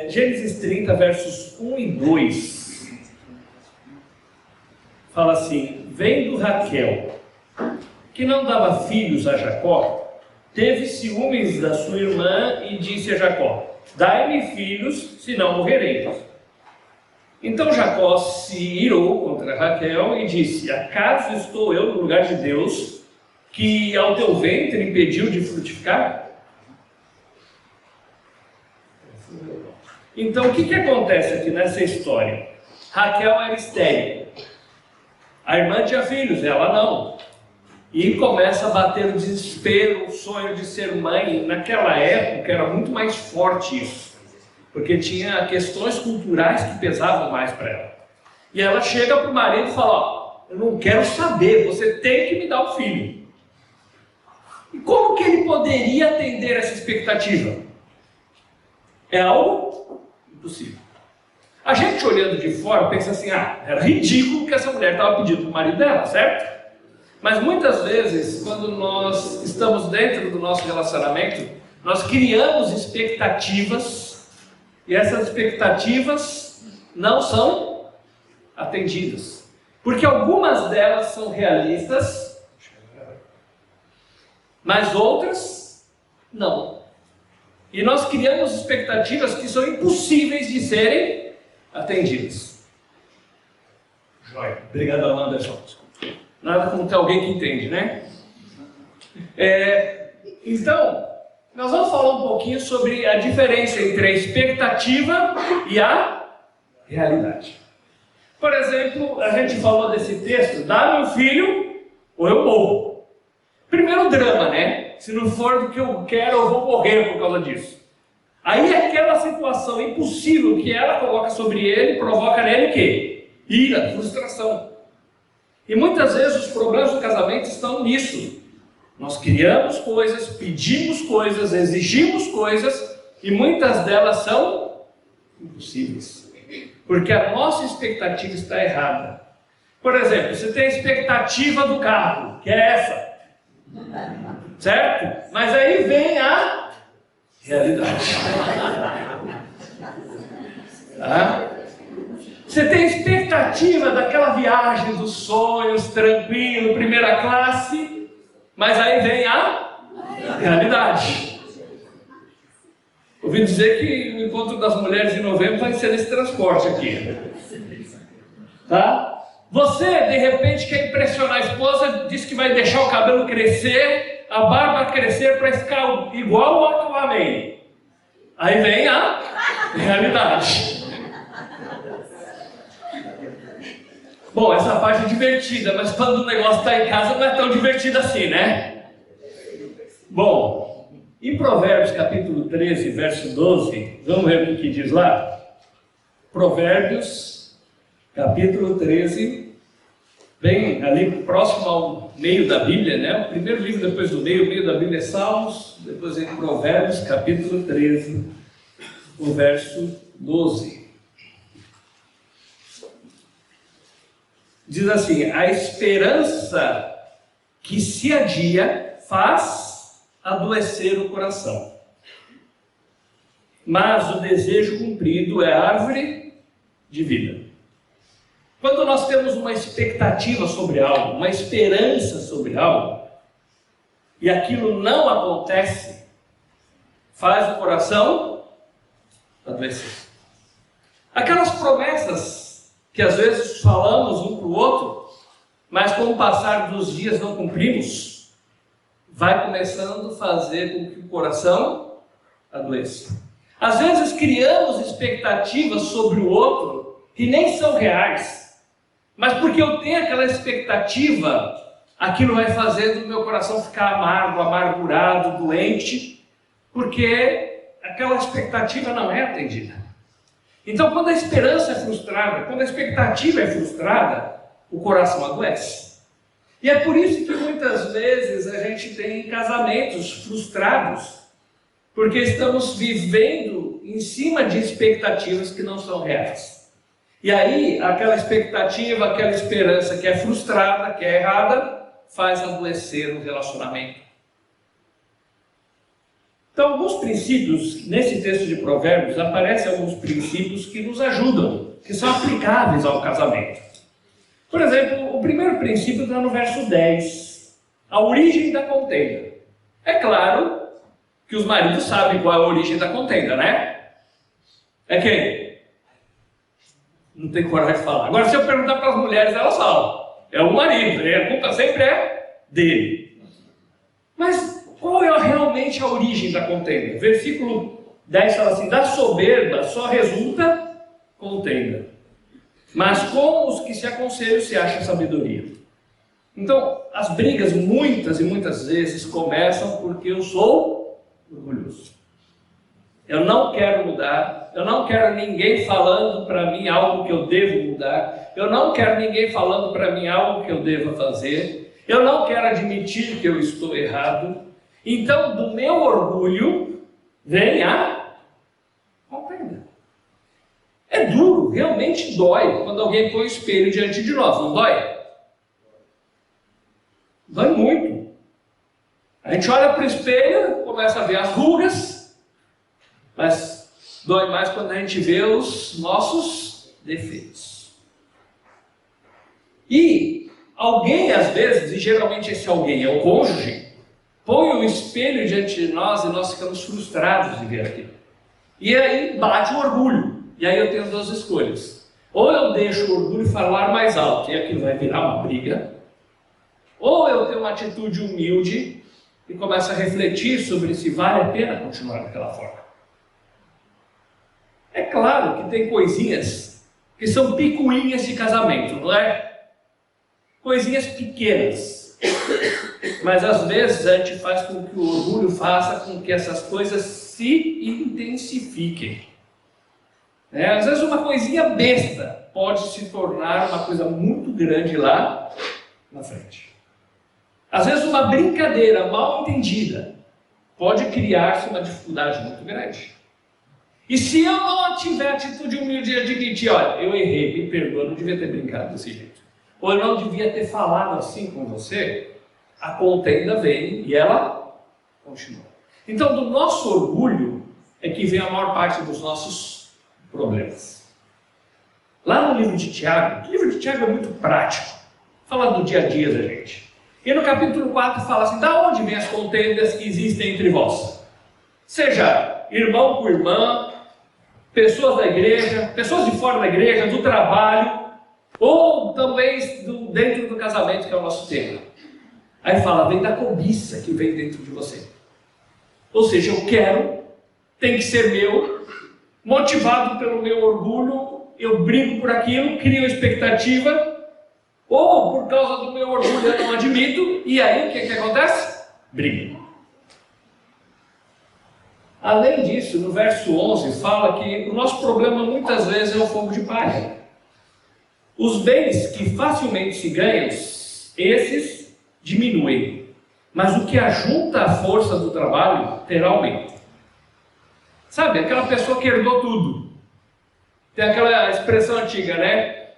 Gênesis 30, versos 1 e 2, fala assim: vendo Raquel, que não dava filhos a Jacó, teve ciúmes da sua irmã e disse a Jacó: dai-me filhos, senão morrerei. Então Jacó se irou contra Raquel e disse: acaso estou eu no lugar de Deus, que ao teu ventre impediu de frutificar? Então, o que acontece aqui nessa história? Raquel era estéril. A irmã tinha filhos, ela não. E começa a bater o desespero, o sonho de ser mãe. Naquela época era muito mais forte isso, porque tinha questões culturais que pesavam mais para ela. E ela chega para o marido e fala: ó, eu não quero saber, você tem que me dar um filho. E como que ele poderia atender essa expectativa? É algo impossível. A gente olhando de fora pensa assim: era ridículo o que essa mulher estava pedindo para o marido dela, certo? Mas muitas vezes, quando nós estamos dentro do nosso relacionamento, nós criamos expectativas, e essas expectativas não são atendidas, porque algumas delas são realistas, mas outras não. E nós criamos expectativas que são impossíveis de serem atendidas. Joia. Obrigado, Anderson. Nada como ter alguém que entende, né? Então, nós vamos falar um pouquinho sobre a diferença entre a expectativa e a realidade. Por exemplo, a gente falou desse texto: dá meu filho ou eu morro. Primeiro drama, né? Se não for do que eu quero, eu vou morrer por causa disso. Aí aquela situação impossível que ela coloca sobre ele, provoca nele o quê? Ira, frustração. E muitas vezes os problemas do casamento estão nisso. Nós criamos coisas, pedimos coisas, exigimos coisas, e muitas delas são impossíveis, porque a nossa expectativa está errada. Por exemplo, você tem a expectativa do carro, que é essa, certo? Mas aí vem a realidade. Tá? Você tem a expectativa daquela viagem dos sonhos, tranquilo, primeira classe, mas aí vem a realidade. Ouvi dizer que o encontro das mulheres em novembro vai ser nesse transporte aqui. Tá? Você, de repente, quer impressionar a esposa, diz que vai deixar o cabelo crescer, a barba crescer para ficar igual o Aquaman. Aí vem a realidade. Bom, essa parte é divertida, mas quando o negócio está em casa não é tão divertido assim, né? Bom, em Provérbios capítulo 13, verso 12, vamos ver o que diz lá? Provérbios capítulo 13, bem ali próximo ao meio da Bíblia, né? O primeiro livro depois do meio da Bíblia é Salmos, depois em Provérbios capítulo 13, o verso 12. Diz assim: a esperança que se adia faz adoecer o coração, mas o desejo cumprido é árvore de vida. Quando nós temos uma expectativa sobre algo, uma esperança sobre algo, e aquilo não acontece, faz o coração adoecer. Aquelas promessas que às vezes falamos um para o outro, mas com o passar dos dias não cumprimos, vai começando a fazer com que o coração adoeça. Às vezes criamos expectativas sobre o outro que nem são reais, mas porque eu tenho aquela expectativa, aquilo vai fazendo o meu coração ficar amargo, amargurado, doente, porque aquela expectativa não é atendida. Então, quando a esperança é frustrada, quando a expectativa é frustrada, o coração adoece. E é por isso que muitas vezes a gente tem casamentos frustrados, porque estamos vivendo em cima de expectativas que não são reais. E aí, aquela expectativa, aquela esperança que é frustrada, que é errada, faz adoecer o relacionamento. Então, alguns princípios, nesse texto de Provérbios, aparecem alguns princípios que nos ajudam, que são aplicáveis ao casamento. Por exemplo, o primeiro princípio está no verso 10, a origem da contenda. É claro que os maridos sabem qual é a origem da contenda, né? É quem? Não tem coragem de falar. Agora, se eu perguntar para as mulheres, elas falam. É o marido, a culpa sempre é dele. Mas qual é realmente a origem da contenda? Versículo 10 fala assim: da soberba só resulta contenda, mas com os que se aconselham se acha sabedoria. Então, as brigas muitas e muitas vezes começam porque eu sou orgulhoso. Eu não quero mudar, eu não quero ninguém falando para mim algo que eu devo mudar, eu não quero ninguém falando para mim algo que eu deva fazer, eu não quero admitir que eu estou errado. Então, do meu orgulho vem a contenda. É duro, realmente dói quando alguém põe o espelho diante de nós, não dói? Dói muito. A gente olha para o espelho, começa a ver as rugas, mas dói mais quando a gente vê os nossos defeitos. E alguém, às vezes, e geralmente esse alguém é o cônjuge, põe o espelho diante de nós e nós ficamos frustrados de ver aquilo. E aí bate o orgulho. E aí eu tenho duas escolhas. Ou eu deixo o orgulho falar mais alto e aquilo vai virar uma briga. Ou eu tenho uma atitude humilde e começo a refletir sobre se vale a pena continuar daquela forma. É claro que tem coisinhas que são picuinhas de casamento, não é? Coisinhas pequenas. Mas às vezes a gente faz com que o orgulho faça com que essas coisas se intensifiquem. Às vezes uma coisinha besta pode se tornar uma coisa muito grande lá na frente. Às vezes uma brincadeira mal entendida pode criar-se uma dificuldade muito grande. E se eu não tiver atitude humilde de admitir, olha, eu errei, me perdoa, não devia ter brincado desse jeito. Ou eu não devia ter falado assim com você, a contenda vem e ela continua. Então, do nosso orgulho é que vem a maior parte dos nossos problemas. Lá no livro de Tiago, o livro de Tiago é muito prático, fala do dia a dia da gente. E no capítulo 4 fala assim: da onde vêm as contendas que existem entre vós? Seja irmão com irmã, pessoas da igreja, pessoas de fora da igreja, do trabalho, ou também dentro do casamento, que é o nosso tema. Aí fala, vem da cobiça que vem dentro de você. Ou seja, eu quero, tem que ser meu, motivado pelo meu orgulho, eu brigo por aquilo, crio expectativa, ou por causa do meu orgulho eu não admito, e aí o que acontece? Briga. Além disso, no verso 11 fala que o nosso problema muitas vezes é o fogo de palha. Os bens que facilmente se ganham, esses diminuem, mas o que ajunta a força do trabalho terá aumento. Sabe, aquela pessoa que herdou tudo. Tem aquela expressão antiga, né?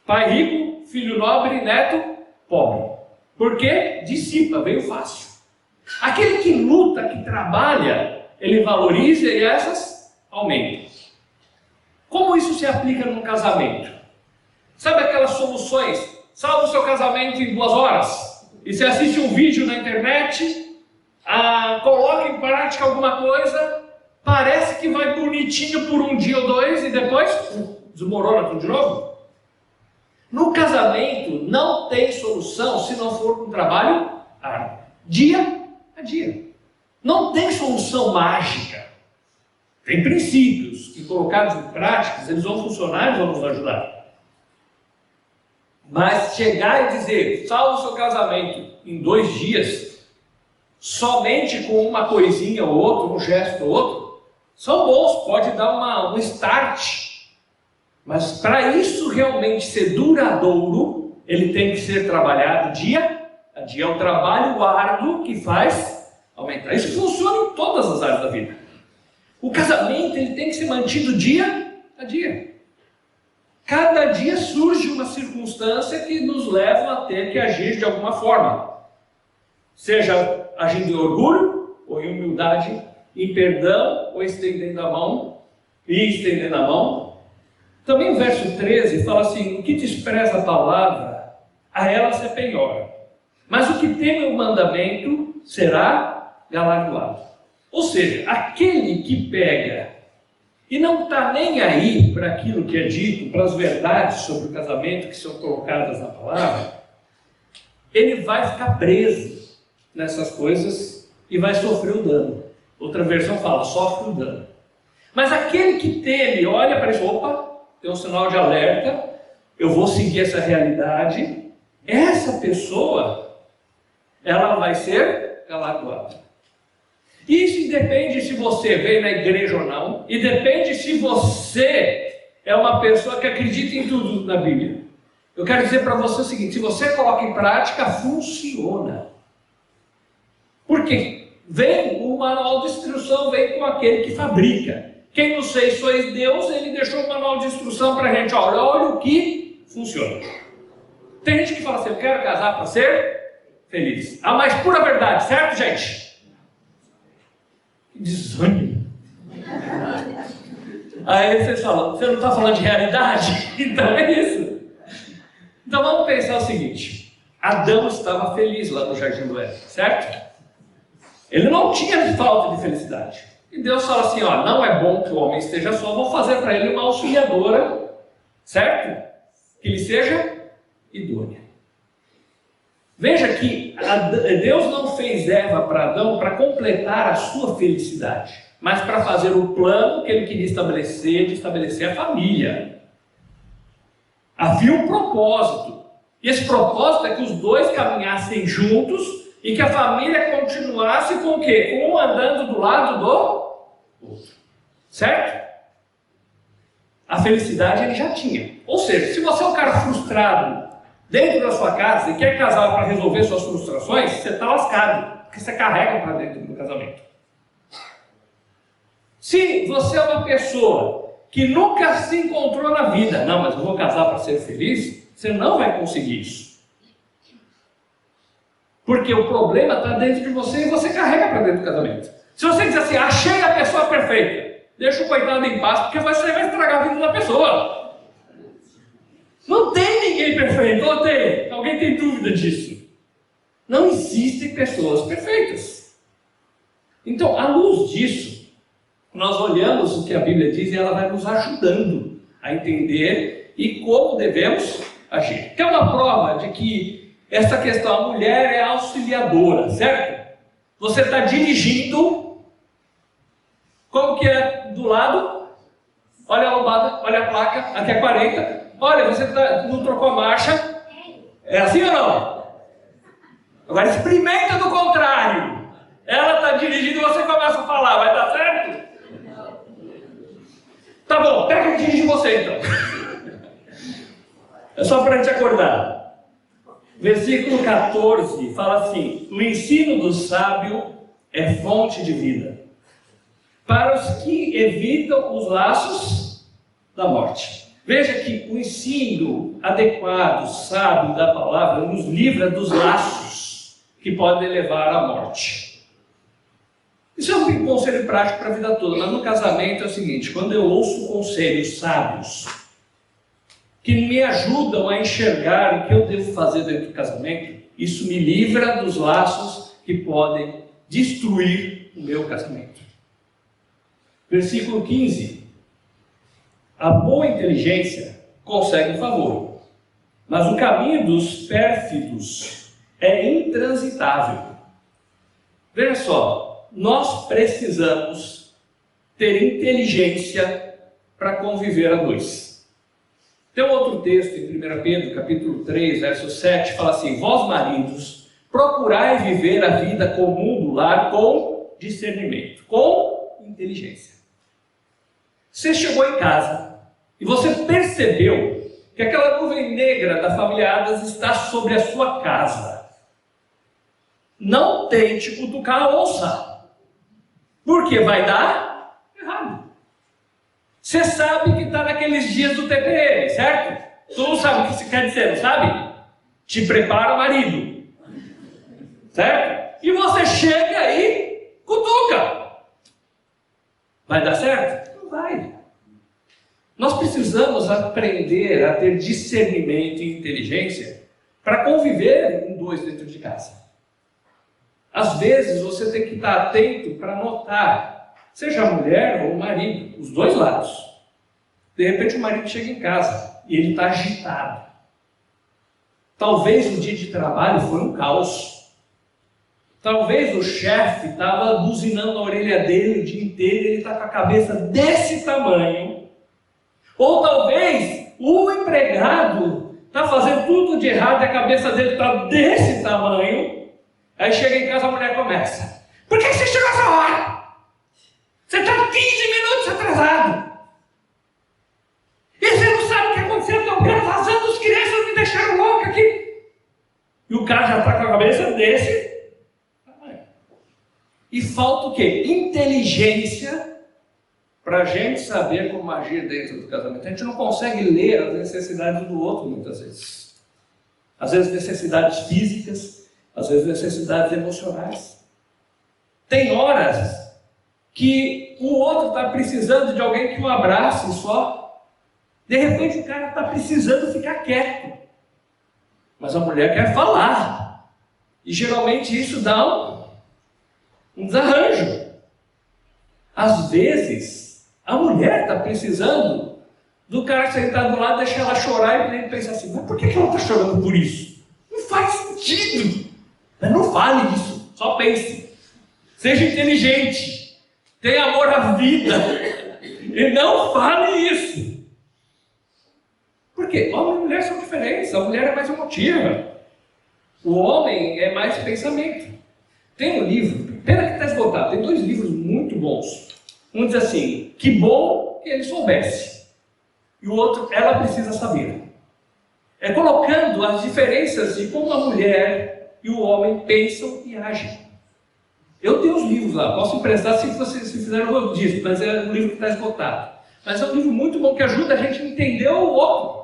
Pai rico, filho nobre, neto pobre. Por quê? Dissipa, veio fácil. Aquele que luta, que trabalha, ele valoriza e essas aumentam. Como isso se aplica no casamento? Sabe aquelas soluções? Salva o seu casamento em 2 horas. E você assiste um vídeo na internet, coloca em prática alguma coisa, parece que vai bonitinho por um dia ou 2 e depois desmorona tudo de novo. No casamento não tem solução se não for um trabalho árduo, dia a dia. Não tem solução mágica. Tem princípios que, colocados em práticas, eles vão funcionar e vão nos ajudar. Mas chegar e dizer, salva o seu casamento em 2 dias, somente com uma coisinha ou outra, um gesto ou outro, são bons, pode dar um start. Mas para isso realmente ser duradouro, ele tem que ser trabalhado dia a dia. É um trabalho árduo que faz aumentar. Isso funciona em todas as áreas da vida. O casamento ele tem que ser mantido dia a dia. Cada dia surge uma circunstância que nos leva a ter que agir de alguma forma. Seja agindo em orgulho ou em humildade em perdão ou estendendo a mão, e estendendo a mão. Também o verso 13 fala assim: o que despreza a palavra, a ela se penhora, mas o que teme o mandamento será galardoado. Ou seja, aquele que pega e não está nem aí para aquilo que é dito, para as verdades sobre o casamento que são colocadas na palavra, ele vai ficar preso nessas coisas e vai sofrer o dano. Outra versão fala, sofre o dano. Mas aquele que teme, olha para isso, opa, tem um sinal de alerta, eu vou seguir essa realidade, essa pessoa, ela vai ser galardoada. Isso independe se você veio na igreja ou não, e depende se você é uma pessoa que acredita em tudo na Bíblia. Eu quero dizer para você o seguinte: se você coloca em prática, funciona. Por quê? Vem o manual de instrução, vem com aquele que fabrica. Quem não sei sois Deus, ele deixou um manual de instrução para a gente. Olha o que funciona. Tem gente que fala assim: eu quero casar para ser feliz. A mais pura verdade, certo, gente? Que desânimo. Aí vocês falam: você não está falando de realidade? Então é isso. Então vamos pensar o seguinte: Adão estava feliz lá no Jardim do Éden, certo? Ele não tinha falta de felicidade. E Deus fala assim: ó, não é bom que o homem esteja só, vou fazer para ele uma auxiliadora, certo? Que ele seja idônea. Veja que Deus não fez Eva para Adão para completar a sua felicidade, mas para fazer o plano que ele queria estabelecer, de estabelecer a família. Havia um propósito. E esse propósito é que os dois caminhassem juntos e que a família continuasse com o quê? Um andando do lado do outro. Certo? A felicidade ele já tinha. Ou seja, se você é um cara frustrado dentro da sua casa e quer casar para resolver suas frustrações, você está lascado, porque você carrega para dentro do casamento. Se você é uma pessoa que nunca se encontrou na vida, não, mas eu vou casar para ser feliz, você não vai conseguir isso. Porque o problema está dentro de você e você carrega para dentro do casamento. Se você diz assim: achei a pessoa perfeita, deixa o coitado em paz, porque você vai estragar a vida da pessoa. Não tem ninguém perfeito, ou tem? Alguém tem dúvida disso? Não existem pessoas perfeitas. Então, à luz disso, nós olhamos o que a Bíblia diz e ela vai nos ajudando a entender e como devemos agir. Que é uma prova de que essa questão, a mulher é auxiliadora, certo? Você está dirigindo, como que é do lado? Olha a lombada, olha a placa, aqui é 40. Olha, você não trocou a marcha. É assim ou não? Agora experimenta do contrário. Ela está dirigindo e você começa a falar. Vai dar certo? Tá bom, pega e dirige você então. É só para a gente acordar. Versículo 14 fala assim: o ensino do sábio é fonte de vida, para os que evitam os laços da morte. Veja que o ensino adequado, sábio da palavra, nos livra dos laços que podem levar à morte. Isso é um conselho prático para a vida toda, mas no casamento é o seguinte: quando eu ouço conselhos sábios que me ajudam a enxergar o que eu devo fazer dentro do casamento, isso me livra dos laços que podem destruir o meu casamento. Versículo 15. A boa inteligência consegue um favor, mas o caminho dos pérfidos é intransitável. Veja só, nós precisamos ter inteligência para conviver a dois. Tem um outro texto em 1 Pedro, capítulo 3, verso 7, fala assim: vós maridos, procurai viver a vida comum do lar com discernimento, com inteligência. Você chegou em casa e você percebeu que aquela nuvem negra da família Adams está sobre a sua casa. Não tente cutucar a onça, porque vai dar errado. Você sabe que está naqueles dias do TPM, certo? Tu não sabe o que isso quer dizer, não sabe? Te prepara, marido. Certo? E você chega aí, cutuca. Vai dar certo? Não vai. Nós precisamos aprender a ter discernimento e inteligência para conviver em dois dentro de casa. Às vezes você tem que estar atento para notar, seja a mulher ou o marido, os dois lados. De repente o marido chega em casa e ele está agitado. Talvez o dia de trabalho foi um caos. Talvez o chefe estava buzinando a orelha dele o dia inteiro e ele está com a cabeça desse tamanho. Ou talvez o empregado está fazendo tudo de errado e a cabeça dele está desse tamanho. Aí chega em casa, a mulher começa: por que você chegou essa hora? Você está 15 minutos atrasado. E você não sabe o que aconteceu? Estão vazando, os crianças me deixaram louca aqui. E o cara já está com a cabeça desse tamanho. E falta o quê? Inteligência para a gente saber como agir dentro do casamento. A gente não consegue ler as necessidades do outro muitas vezes. Às vezes necessidades físicas, às vezes necessidades emocionais. Tem horas que o outro está precisando de alguém que o abrace só. De repente o cara está precisando ficar quieto. Mas a mulher quer falar. E geralmente isso dá um desarranjo. Às vezes, a mulher está precisando do cara sentar do lado, deixar ela chorar e ele pensa assim: mas por que ela está chorando por isso? Não faz sentido. Mas não fale isso, só pense. Seja inteligente, tenha amor à vida e não fale isso. Por quê? Homem e mulher são diferentes. A mulher é mais emotiva, o homem é mais pensamento. Tem um livro, pena que está esgotado, tem 2 livros muito bons. Um diz assim: que bom que ele soubesse. E o outro: ela precisa saber. É colocando as diferenças de como a mulher e o homem pensam e agem. Eu tenho os livros lá, posso emprestar se vocês fizeram o disco, mas é um livro que está esgotado. Mas é um livro muito bom que ajuda a gente a entender o outro.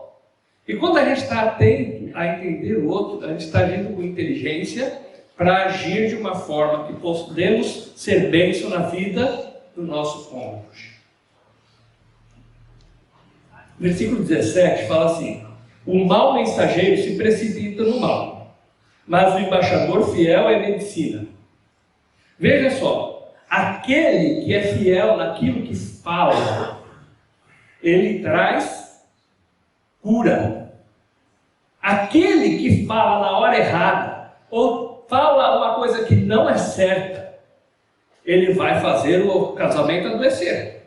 E quando a gente está atento a entender o outro, a gente está agindo com inteligência para agir de uma forma que podemos ser bênção na vida do nosso cônjuge. Versículo 17 fala assim: o mau mensageiro se precipita no mal, mas o embaixador fiel é medicina. Veja só, aquele que é fiel naquilo que fala, ele traz cura. Aquele que fala na hora errada, ou fala uma coisa que não é certa, ele vai fazer o casamento adoecer.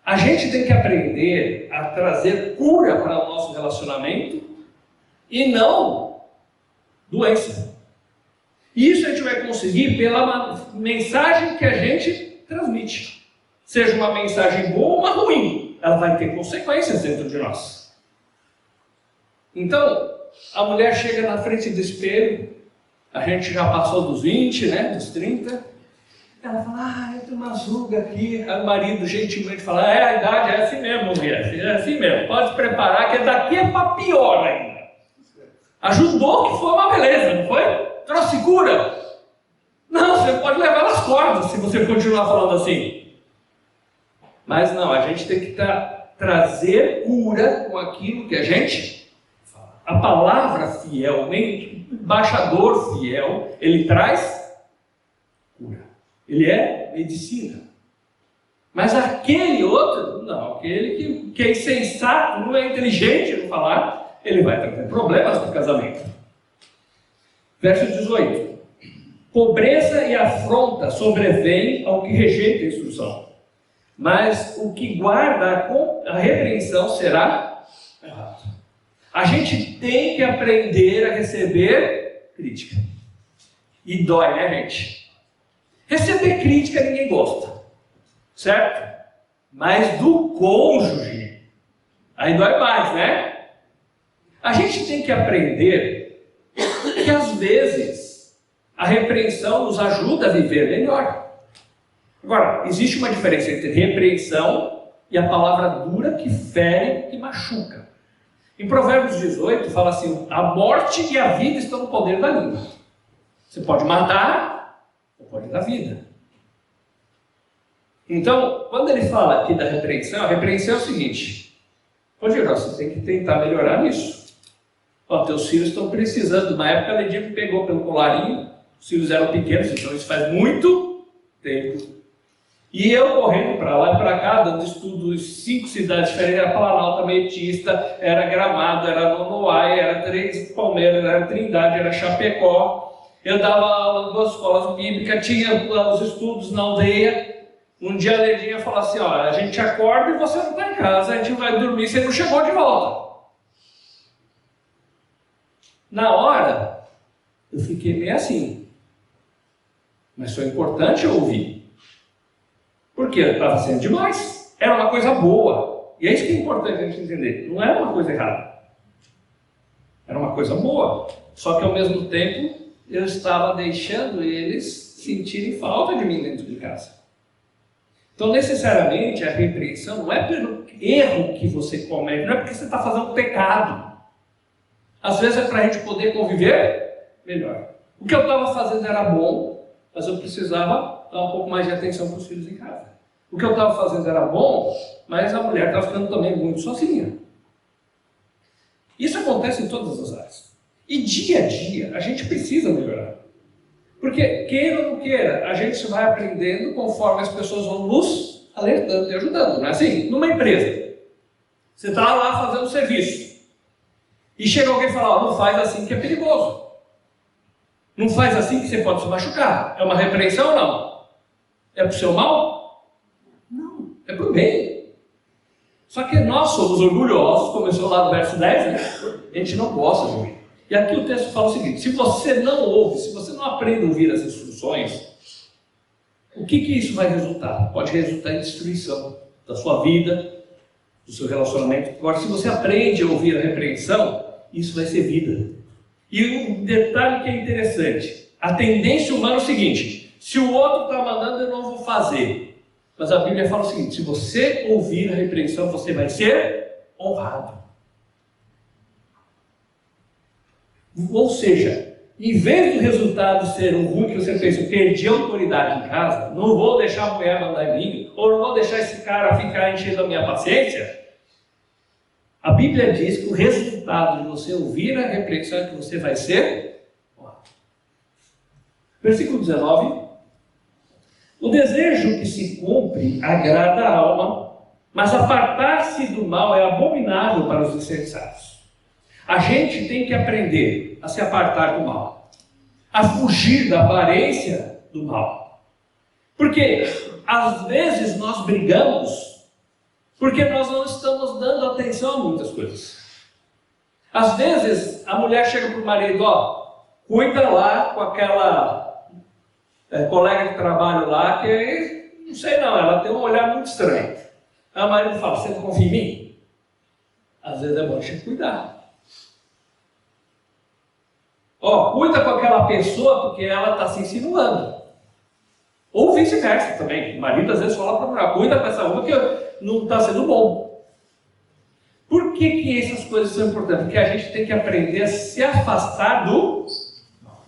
A gente tem que aprender a trazer cura para o nosso relacionamento e não doença. E isso a gente vai conseguir pela mensagem que a gente transmite. Seja uma mensagem boa ou uma ruim, ela vai ter consequências dentro de nós. Então, a mulher chega na frente do espelho, a gente já passou dos 20, né, dos 30, ela fala: eu tenho uma ruga aqui. Aí o marido gentilmente fala: a idade é assim mesmo, mulher, é assim mesmo, pode se preparar que daqui é para pior ainda. Ajudou que foi uma beleza, não foi? Trouxe cura? Não, você pode levar nas cordas se você continuar falando assim. Mas não, a gente tem que trazer cura com aquilo que a gente fala. A palavra fiel, o embaixador fiel, ele traz cura. Ele é medicina. Mas aquele outro, não, aquele que é insensato, não é inteligente no falar, ele vai trazer problemas no casamento. Verso 18: pobreza e afronta sobrevêm ao que rejeita a instrução, mas o que guarda a repreensão será errado. A gente tem que aprender a receber crítica. E dói, né, gente? Receber crítica ninguém gosta, certo? Mas do cônjuge, aí dói mais, né? A gente tem que aprender que às vezes a repreensão nos ajuda a viver melhor. Agora, existe uma diferença entre repreensão e a palavra dura que fere e machuca. Em Provérbios 18 fala assim: a morte e a vida estão no poder da língua. Você pode matar ou pode dar vida. Então, quando ele fala aqui da repreensão, a repreensão é o seguinte: pode ir, você tem que tentar melhorar nisso. Ó, teus filhos estão precisando. Na época, a Ledia me pegou pelo colarinho, os filhos eram pequenos, então isso faz muito tempo. E eu correndo para lá e para cá, dando estudos em 5 cidades diferentes, era Planalto, Ametista, era Gramado, era Nonoai, era Três Palmeiras, era Trindade, era Chapecó. Eu dava aula em 2 escolas bíblicas, tinha os estudos na aldeia. Um dia a Ledinha falou assim: ó, a gente acorda e você não está em casa, a gente vai dormir, você não chegou de volta. Na hora, eu fiquei meio assim. Mas foi importante eu ouvir. Porque eu estava sendo demais. Era uma coisa boa. E é isso que é importante a gente entender. Não era uma coisa errada. Era uma coisa boa. Só que ao mesmo tempo, eu estava deixando eles sentirem falta de mim dentro de casa. Então, necessariamente, a repreensão não é pelo erro que você comete, não é porque você está fazendo pecado. Às vezes é para a gente poder conviver melhor. O que eu estava fazendo era bom, mas eu precisava dar um pouco mais de atenção para os filhos em casa. O que eu estava fazendo era bom, mas a mulher estava ficando também muito sozinha. Isso acontece em todas as áreas. E dia a dia, a gente precisa melhorar. Porque, queira ou não queira, a gente vai aprendendo conforme as pessoas vão nos alertando e ajudando. Não é assim? Numa empresa, você está lá fazendo serviço. E chega alguém e fala: ó, não faz assim que é perigoso. Não faz assim que você pode se machucar. É uma repreensão ou não? É para o seu mal? Não. É para o bem. Só que nós somos orgulhosos, começou lá no verso 10, né? A gente não gosta de ouvir. E aqui o texto fala o seguinte: se você não ouve, se você não aprende a ouvir as instruções, o que isso vai resultar? Pode resultar em destruição da sua vida, do seu relacionamento. Agora, se você aprende a ouvir a repreensão, isso vai ser vida. E um detalhe que é interessante: a tendência humana é o seguinte: se o outro está mandando, eu não vou fazer. Mas a Bíblia fala o seguinte: se você ouvir a repreensão, você vai ser honrado. Ou seja, em vez do resultado ser um ruim que você pensa: eu perdi a autoridade em casa, não vou deixar a mulher mandar em mim, ou não vou deixar esse cara ficar enchendo a minha paciência, a Bíblia diz que o resultado de você ouvir a repreensão é que você vai ser honrado. Versículo 19: o desejo que se cumpre agrada a alma, mas apartar-se do mal é abominável para os insensatos. A gente tem que aprender a se apartar do mal, a fugir da aparência do mal. Porque às vezes nós brigamos porque nós não estamos dando atenção a muitas coisas. Às vezes a mulher chega para o marido: ó, cuida lá com aquela colega de trabalho lá que, não sei não, ela tem um olhar muito estranho. Aí o marido fala: você não confia em mim? Às vezes é bom a gente cuidar. Ó, cuida com aquela pessoa porque ela está se insinuando. Ou vice-versa também. O marido às vezes fala para a mulher: cuida com essa uma que não está sendo bom. Por que essas coisas são importantes? Porque a gente tem que aprender a se afastar do mal.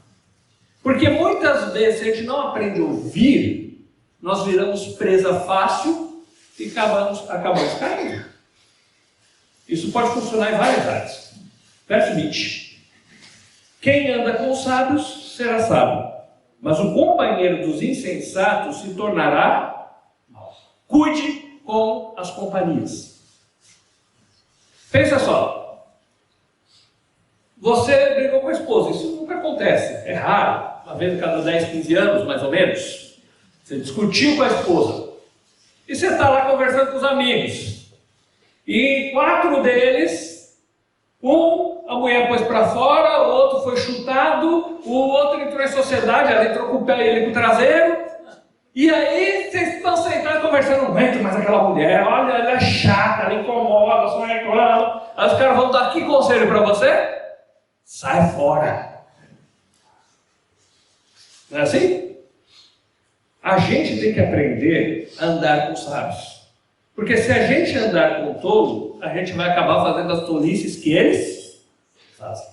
Porque muitas vezes, se a gente não aprende a ouvir, nós viramos presa fácil e acabamos caindo. Isso pode funcionar em várias áreas. Verso 20. Quem anda com os sábios será sábio, mas o companheiro dos insensatos se tornará mau. Cuide com as companhias. Pensa só. Você brigou com a esposa. Isso nunca acontece. É raro. Uma vez a cada 10, 15 anos, mais ou menos. Você discutiu com a esposa. E você está lá conversando com os amigos. E 4 deles... a mulher pôs para fora, o outro foi chutado, o outro entrou em sociedade, ela entrou com o pé e ele com o traseiro. E aí vocês estão sentados conversando: não aguento mais aquela mulher, olha, ela é chata, ela incomoda, só reclama. Aí os caras vão dar que conselho para você? Sai fora. Não é assim? A gente tem que aprender a andar com sábios. Porque se a gente andar com tolo, a gente vai acabar fazendo as tolices que eles fazem.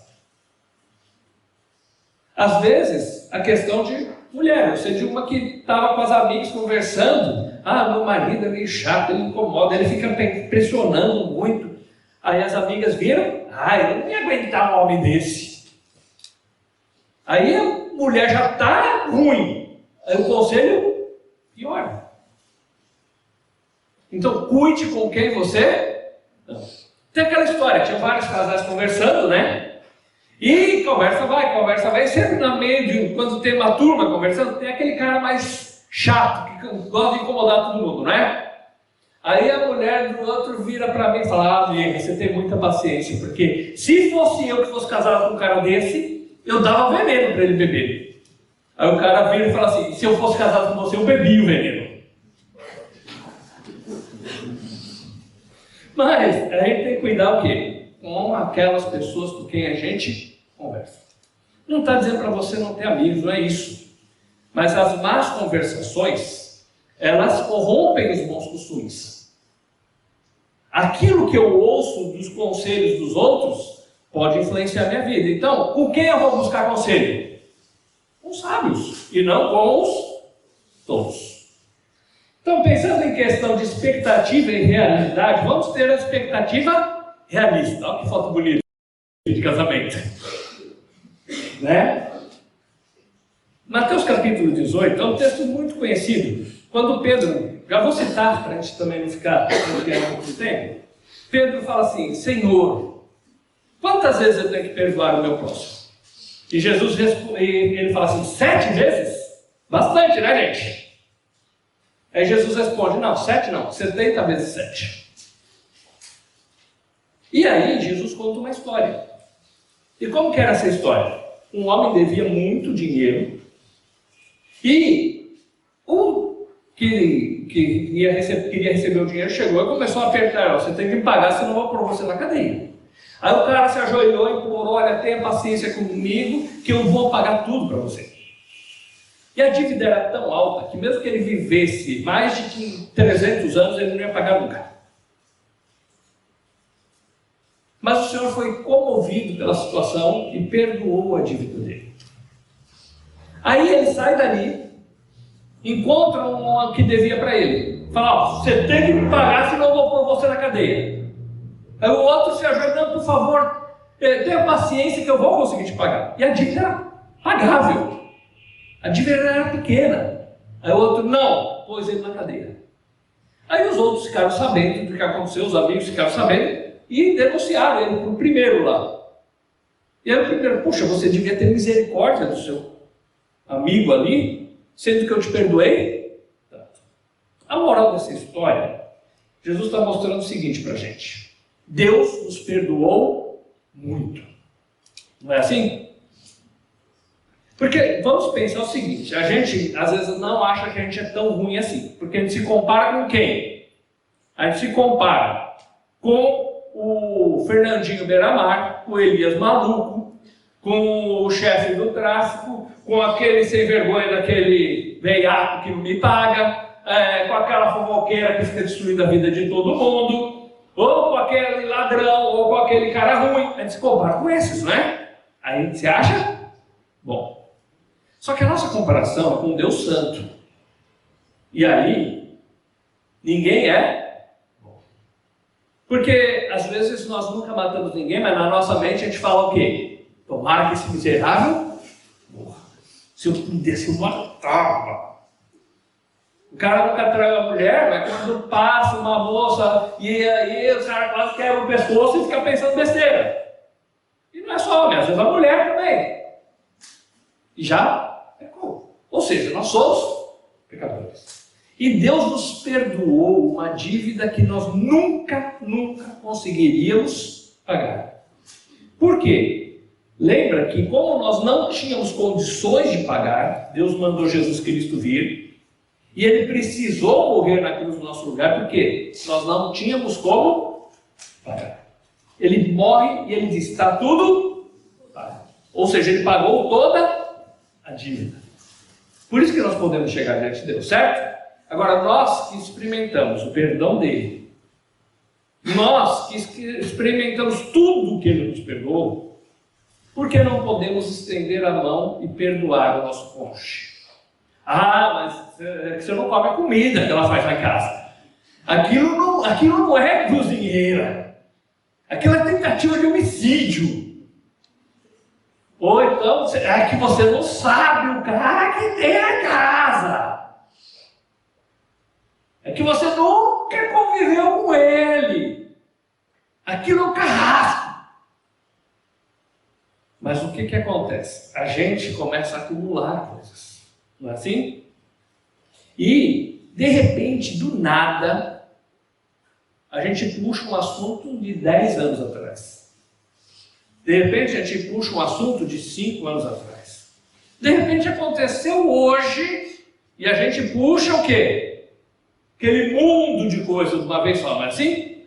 Às vezes, a questão de mulher, eu sei de uma que estava com as amigas conversando. Ah, meu marido é meio chato, ele incomoda, ele fica pressionando muito. Aí as amigas viram, ah, eu não ia aguentar um homem desse. Aí a mulher já está ruim. Aí o conselho, pior. Então, cuide com quem você... Não. Tem aquela história, tinha vários casais conversando, né? E conversa vai, e sempre no meio de, quando tem uma turma conversando, tem aquele cara mais chato, que gosta de incomodar todo mundo, né? Aí a mulher do outro vira para mim e fala, ah, amiga, você tem muita paciência, porque se fosse eu que fosse casado com um cara desse, eu dava veneno para ele beber. Aí o cara vira e fala assim, se eu fosse casado com você, eu bebia o veneno. Mas a gente tem que cuidar o quê? Com aquelas pessoas com quem a gente conversa. Não está dizendo para você não ter amigos, não é isso. Mas as más conversações, elas corrompem os bons costumes. Aquilo que eu ouço dos conselhos dos outros pode influenciar a minha vida. Então, com quem eu vou buscar conselho? Com os sábios e não com os tolos. Então, pensando em questão de expectativa e realidade, vamos ter a expectativa realista. Olha que foto bonita de casamento. Né? Mateus capítulo 18 é um texto muito conhecido. Quando Pedro, já vou citar para a gente também não ficar muito tempo, Pedro fala assim, Senhor, quantas vezes eu tenho que perdoar o meu próximo? E Jesus ele fala assim, 7 vezes? Bastante, né, gente? Aí Jesus responde, não, 7 não, 70 vezes 7. E aí Jesus conta uma história. E como que era essa história? Um homem devia muito dinheiro e o que queria receber o dinheiro chegou e começou a apertar, você tem que me pagar, senão eu vou pôr você na cadeia. Aí o cara se ajoelhou e implorou, olha, tenha paciência comigo que eu vou pagar tudo para você. E a dívida era tão alta que mesmo que ele vivesse mais de 300 anos, ele não ia pagar nunca. Mas o Senhor foi comovido pela situação e perdoou a dívida dele. Aí ele sai dali, encontra um que devia para ele. Fala, ó, você tem que me pagar, senão eu vou pôr você na cadeia. Aí o outro se ajoelhando, por favor, tenha paciência que eu vou conseguir te pagar. E a dívida era pagável. A dívida era pequena. Aí o outro, não, pôs ele na cadeia. Aí os outros ficaram sabendo do que aconteceu, os amigos ficaram sabendo, e denunciaram ele para o primeiro lá. E aí o primeiro, puxa, você devia ter misericórdia do seu amigo ali, sendo que eu te perdoei. A moral dessa história, Jesus está mostrando o seguinte para a gente. Deus nos perdoou muito. Não é assim? Porque vamos pensar o seguinte, a gente às vezes não acha que a gente é tão ruim assim, porque a gente se compara com quem? A gente se compara com o Fernandinho Beiramar, com o Elias Maluco, com o chefe do tráfico, com aquele sem vergonha daquele veiaco que não me paga, com aquela fofoqueira que fica destruindo a vida de todo mundo, ou com aquele ladrão, ou com aquele cara ruim. A gente se compara com esses, não é? Aí a gente se acha bom. Só que a nossa comparação é com Deus Santo. E aí, ninguém é bom. Porque, às vezes, nós nunca matamos ninguém, mas na nossa mente a gente fala o quê? Tomara que esse miserável morra. Se eu pudesse, eu matava. O cara nunca traiu a mulher, mas quando passa uma moça, e aí o cara quase quebra o pescoço e fica pensando besteira. E não é só homem, às vezes a mulher também. E já pecou. Ou seja, nós somos pecadores. E Deus nos perdoou uma dívida que nós nunca conseguiríamos pagar. Por quê? Lembra que como nós não tínhamos condições de pagar, Deus mandou Jesus Cristo vir, e Ele precisou morrer na cruz no nosso lugar, porque nós não tínhamos como pagar. Ele morre e Ele diz, está tudo pago. Ou seja, Ele pagou toda a dívida. Por isso que nós podemos chegar diante de Deus, certo? Agora, nós que experimentamos o perdão dele, nós que experimentamos tudo que ele nos perdoou, por que não podemos estender a mão e perdoar o nosso cônjuge? Ah, mas é que você não come a comida que ela faz lá em casa. Aquilo não é cozinheira. Aquilo é tentativa de homicídio. Ou então, é que você não sabe o cara que tem a casa. É que você nunca conviveu com ele. Aquilo é um carrasco. Mas o que acontece? A gente começa a acumular coisas. Não é assim? E, de repente, do nada, a gente puxa um assunto de 10 anos atrás. De repente, a gente puxa um assunto de 5 anos atrás. De repente, aconteceu hoje e a gente puxa o quê? Aquele mundo de coisas de uma vez só, não é assim?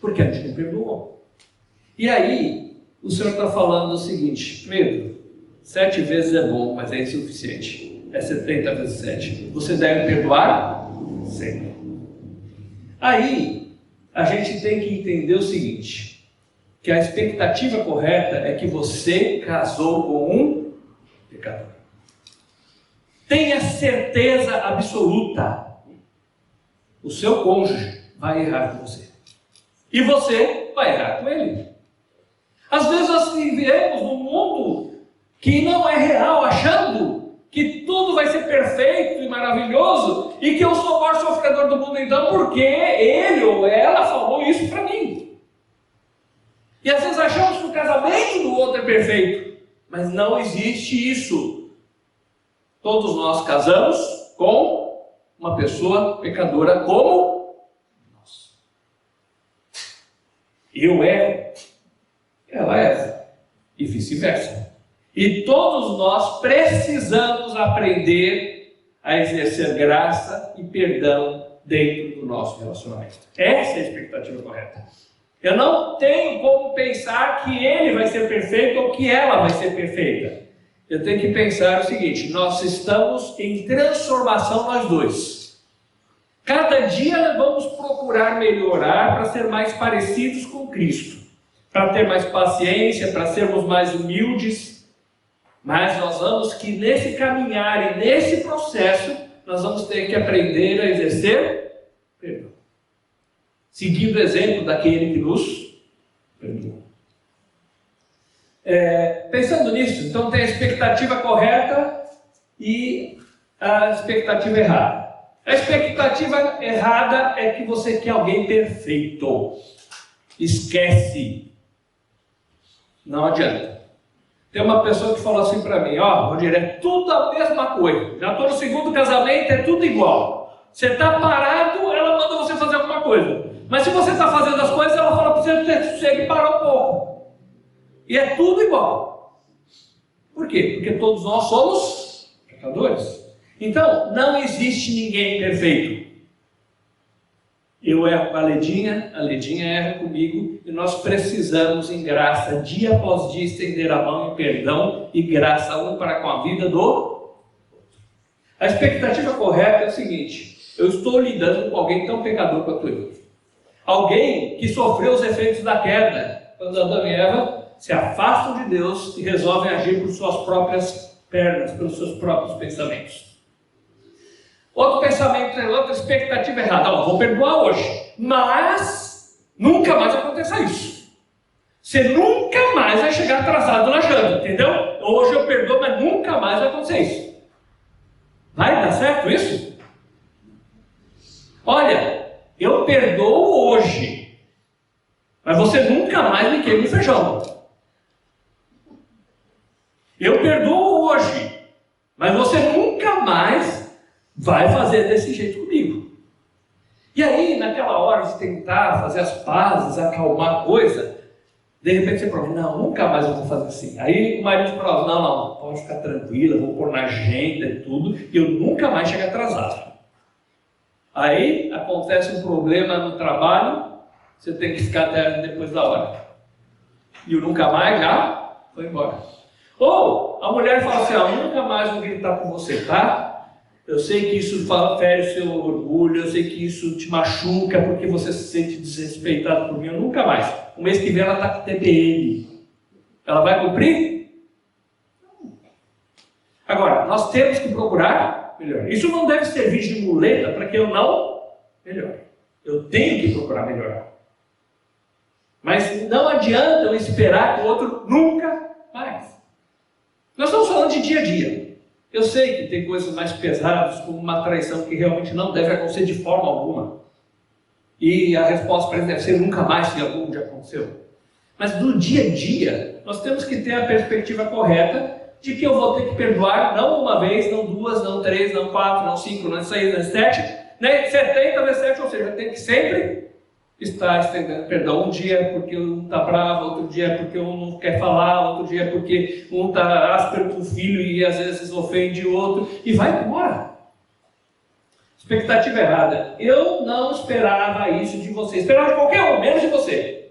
Porque a gente não perdoou. E aí, o Senhor está falando o seguinte: Pedro, 7 vezes é bom, mas é insuficiente. É 70 vezes 7. Você deve perdoar sempre. Aí, a gente tem que entender o seguinte: que a expectativa correta é que você casou com um pecador. Tenha certeza absoluta: o seu cônjuge vai errar com você. E você vai errar com ele. Às vezes nós vivemos num mundo que não é real, achando que tudo vai ser perfeito e maravilhoso e que eu sou o maior sofredor do mundo, então, porque ele ou ela falou isso para mim. E às vezes achamos que o casamento do outro é perfeito, mas não existe isso. Todos nós casamos com uma pessoa pecadora como nós. Eu erro, ela erra, e vice-versa. E todos nós precisamos aprender a exercer graça e perdão dentro do nosso relacionamento. Essa é a expectativa correta. Eu não tenho como pensar que ele vai ser perfeito ou que ela vai ser perfeita. Eu tenho que pensar o seguinte: nós estamos em transformação nós dois. Cada dia vamos procurar melhorar para ser mais parecidos com Cristo, para ter mais paciência, para sermos mais humildes. Mas nós vamos que nesse caminhar e nesse processo, nós vamos ter que aprender a exercer perdão, seguindo o exemplo daquele que nos perdoou. Pensando nisso, então tem a expectativa correta e a expectativa errada. A expectativa errada é que você quer alguém perfeito. Esquece. Não adianta. Tem uma pessoa que falou assim para mim: ó, Rodir, é tudo a mesma coisa. Já estou no segundo casamento, é tudo igual. Você está parado, ela manda você fazer alguma coisa. Mas se você está fazendo as coisas, ela fala para você ter sossego e parar um pouco. E é tudo igual. Por quê? Porque todos nós somos pecadores. Então, não existe ninguém perfeito. Eu erro com a Ledinha erra comigo, e nós precisamos, em graça, dia após dia, estender a mão em perdão e graça um para com a vida do outro. A expectativa correta é o seguinte: eu estou lidando com alguém tão pecador quanto eu. Alguém que sofreu os efeitos da queda, quando Adão e Eva se afastam de Deus e resolvem agir por suas próprias pernas, pelos seus próprios pensamentos. Outro pensamento, outra expectativa errada: vou perdoar hoje, mas nunca mais aconteça isso. Você nunca mais vai chegar atrasado na janta, entendeu? Hoje eu perdoo, mas nunca mais vai acontecer isso. Vai dar certo isso? Olha, eu perdoo hoje, mas você nunca mais me queima o feijão. Eu perdoo hoje, mas você nunca mais vai fazer desse jeito comigo. E aí, naquela hora de tentar fazer as pazes, acalmar a coisa, de repente você prova: não, nunca mais eu vou fazer assim. Aí o marido prova: não, pode ficar tranquila, vou pôr na agenda e tudo, e eu nunca mais chego atrasado. Aí acontece um problema no trabalho, você tem que ficar até depois da hora. E o nunca mais já foi embora. Ou a mulher fala assim: nunca mais vou gritar com você, tá? Eu sei que isso fere o seu orgulho, eu sei que isso te machuca porque você se sente desrespeitado por mim. Eu nunca mais. O mês que vem ela está com TPM. Ela vai cumprir? Não. Agora, nós temos que procurar melhorar. Isso não deve servir de muleta para que eu não melhore. Eu tenho que procurar melhorar. Mas não adianta eu esperar que o outro nunca mais. Nós estamos falando de dia a dia. Eu sei que tem coisas mais pesadas, como uma traição que realmente não deve acontecer de forma alguma. E a resposta para isso deve ser nunca mais, se algum dia aconteceu. Mas no dia a dia, nós temos que ter a perspectiva correta de que eu vou ter que perdoar não uma vez, não duas, não três, não quatro, não cinco, não seis, não sete, nem 70 vezes 7, ou seja, eu tenho que sempre estar estendendo perdão. Um dia é porque um está bravo, outro dia é porque um não quer falar, outro dia é porque um está áspero com o filho e às vezes ofende o outro, e vai embora. Expectativa errada. Eu não esperava isso de você, esperava de qualquer um, menos de você.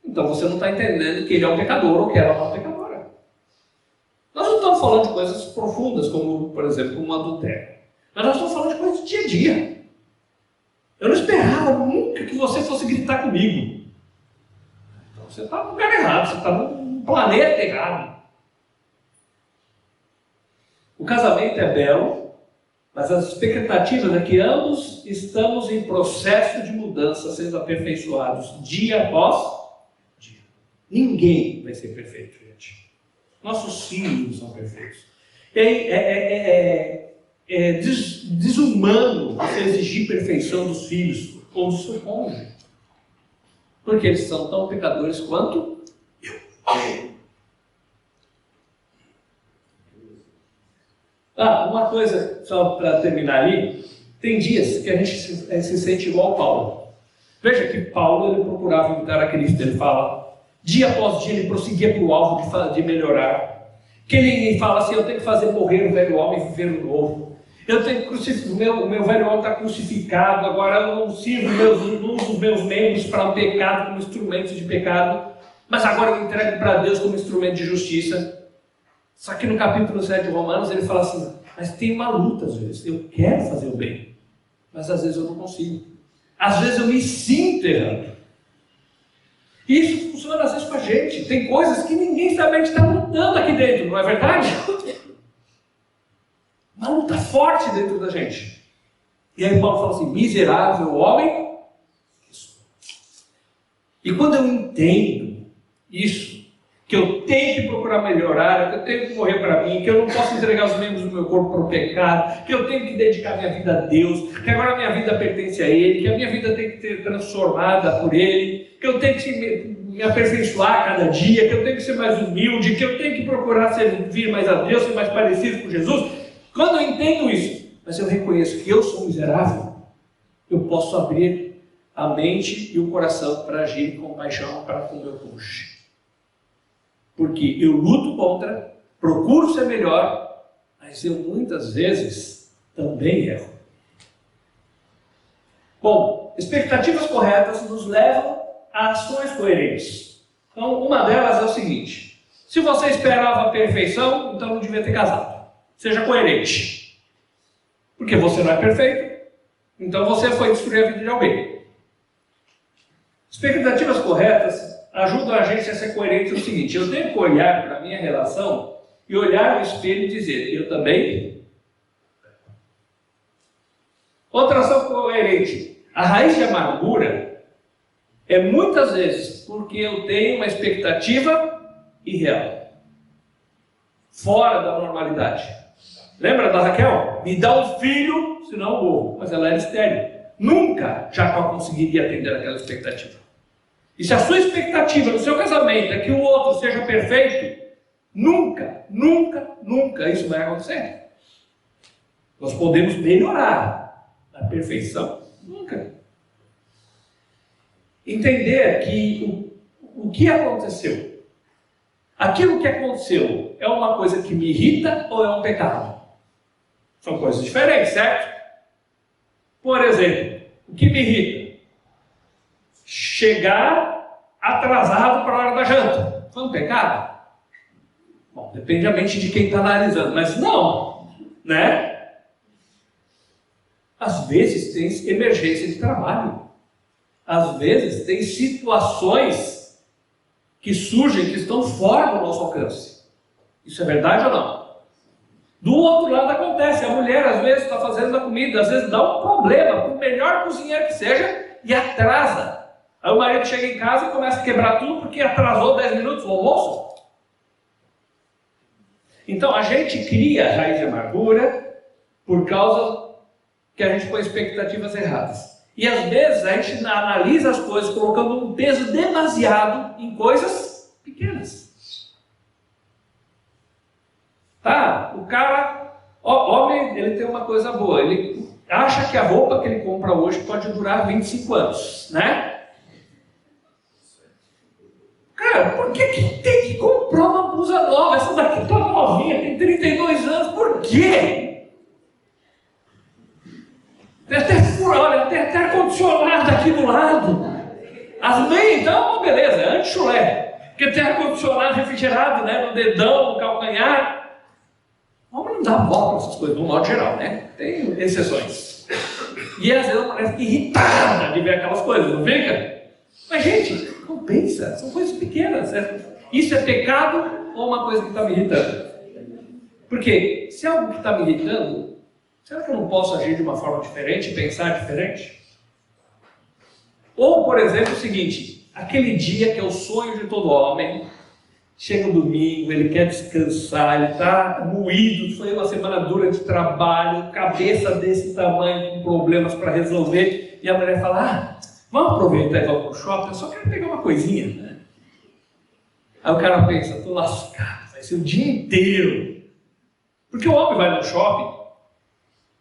Então você não está entendendo que ele é um pecador ou que ela é uma pecadora. Nós não estamos falando de coisas profundas, como, por exemplo, um adultério. Mas nós estamos falando de coisas do dia a dia. Eu não esperava nunca que você fosse gritar comigo. Então você está no lugar errado, você está num planeta errado. O casamento é belo, mas as expectativas é que ambos estamos em processo de mudança, sendo aperfeiçoados dia após dia. Ninguém vai ser perfeito, gente. Nossos filhos não são perfeitos. É desumano você exigir perfeição dos filhos ou do seu cônjuge. Porque eles são tão pecadores quanto eu. Uma coisa, só para terminar ali. Tem dias que a gente se sente igual ao Paulo. Veja que Paulo ele procurava imitar a Cristo. Ele fala, dia após dia ele prosseguia para o alvo de melhorar. Que ele fala assim, eu tenho que fazer morrer o velho homem e viver o novo. Eu tenho que crucificar, o meu velho homem está crucificado, agora eu não sirvo os meus membros para o pecado como instrumentos de pecado, mas agora eu entrego para Deus como instrumento de justiça. Só que no capítulo 7 de Romanos ele fala assim, mas tem uma luta às vezes, eu quero fazer o bem, mas às vezes eu não consigo. Às vezes eu me sinto errando. E isso funciona às vezes com a gente. Tem coisas que ninguém sabe, a gente está lutando aqui dentro, não é verdade? Uma luta forte dentro da gente. E aí Paulo fala assim, miserável homem. E quando eu entendo isso, que eu tenho que procurar melhorar, que eu tenho que morrer para mim, que eu não posso entregar os membros do meu corpo para o pecado, que eu tenho que dedicar minha vida a Deus, que agora a minha vida pertence a Ele, que a minha vida tem que ser transformada por Ele, que eu tenho que me aperfeiçoar cada dia, que eu tenho que ser mais humilde, que eu tenho que procurar servir mais a Deus, ser mais parecido com Jesus. Quando eu entendo isso, mas eu reconheço que eu sou miserável, eu posso abrir a mente e o coração para agir com paixão para com o meu cônjuge. Porque eu luto contra, procuro ser melhor, mas eu muitas vezes também erro. Bom, expectativas corretas nos levam a ações coerentes. Então, uma delas é o seguinte, se você esperava a perfeição, então não devia ter casado. Seja coerente. Porque você não é perfeito, então você foi destruir a vida de alguém. Expectativas corretas ajudam a gente a ser coerente no seguinte, eu tenho que olhar para a minha relação e olhar no espelho e dizer, eu também. Outra ação coerente, a raiz de amargura é muitas vezes porque eu tenho uma expectativa irreal, fora da normalidade. Lembra da Raquel? Me dá um filho, senão eu morro. Mas ela era estéril. Nunca Jacó conseguiria atender aquela expectativa. E se a sua expectativa no seu casamento é que o outro seja perfeito, nunca isso vai acontecer. Nós podemos melhorar. A perfeição, nunca. Entender que o que aconteceu, aquilo que aconteceu é uma coisa que me irrita ou é um pecado? São coisas diferentes, certo? Por exemplo, o que me irrita? Chegar atrasado para a hora da janta. Foi um pecado? Bom, depende da mente de quem está analisando, mas não, né? Às vezes tem emergência de trabalho. Às vezes tem situações que surgem, que estão fora do nosso alcance. Isso é verdade ou não? Do outro lado acontece, a mulher às vezes está fazendo a comida, às vezes dá um problema, por melhor cozinheiro que seja, e atrasa. Aí o marido chega em casa e começa a quebrar tudo porque atrasou 10 minutos o almoço. Então a gente cria raiz de amargura por causa que a gente põe expectativas erradas. E às vezes a gente analisa as coisas colocando um peso demasiado em coisas pequenas. Tá, o cara, homem, ele tem uma coisa boa, ele acha que a roupa que ele compra hoje pode durar 25 anos, né? Cara, por que tem que comprar uma blusa nova? Essa daqui tá novinha, tem 32 anos, por quê? Tem até furo, olha, tem até ar-condicionado aqui do lado. As meias, então, beleza, é anti-chulé, porque tem ar-condicionado refrigerado, né, no dedão, no calcanhar. O homem não dá bola para essas coisas, no modo geral, né? Tem exceções. E às vezes ela parece irritada de ver aquelas coisas, não fica? Mas, gente, compensa, são coisas pequenas. Isso é pecado ou uma coisa que está me irritando? Porque se é algo que está me irritando, será que eu não posso agir de uma forma diferente, pensar diferente? Ou, por exemplo, o seguinte, aquele dia que é o sonho de todo homem, chega o domingo, ele quer descansar, ele está moído, foi uma semana dura de trabalho, cabeça desse tamanho, com problemas para resolver, e a mulher fala, vamos aproveitar e vamos para o shopping, eu só quero pegar uma coisinha, né? Aí o cara pensa, estou lascado, vai ser o dia inteiro. Porque o homem vai no shopping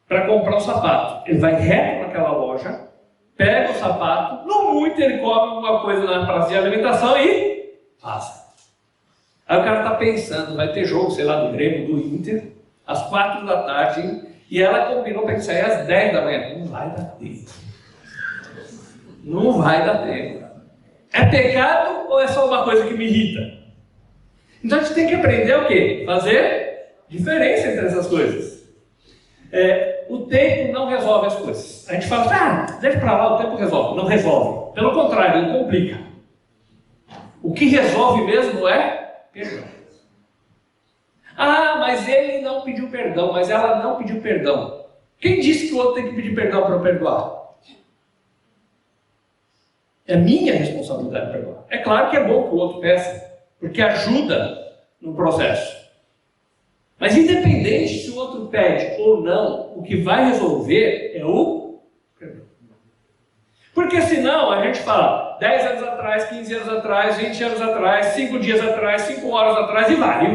para comprar um sapato, ele vai reto naquela loja, pega o sapato, no muito ele come uma coisa na praça de alimentação e passa. Aí o cara está pensando, vai ter jogo, sei lá, do Grêmio, do Inter, às 4 da tarde, e ela combinou para ele sair às 10 da manhã. Não vai dar tempo. Não vai dar tempo. É pecado ou é só uma coisa que me irrita? Então a gente tem que aprender o quê? Fazer diferença entre essas coisas. O tempo não resolve as coisas. A gente fala, deixa para lá, o tempo resolve. Não resolve. Pelo contrário, ele complica. O que resolve mesmo é perdão. Mas ele não pediu perdão, mas ela não pediu perdão. Quem disse que o outro tem que pedir perdão para eu perdoar? É minha responsabilidade perdoar. É claro que é bom que o outro peça, porque ajuda no processo. Mas independente se o outro pede ou não, o que vai resolver é o perdão. Porque senão a gente fala 10 anos atrás, 15 anos atrás, 20 anos atrás, 5 dias atrás, 5 horas atrás, e vai, e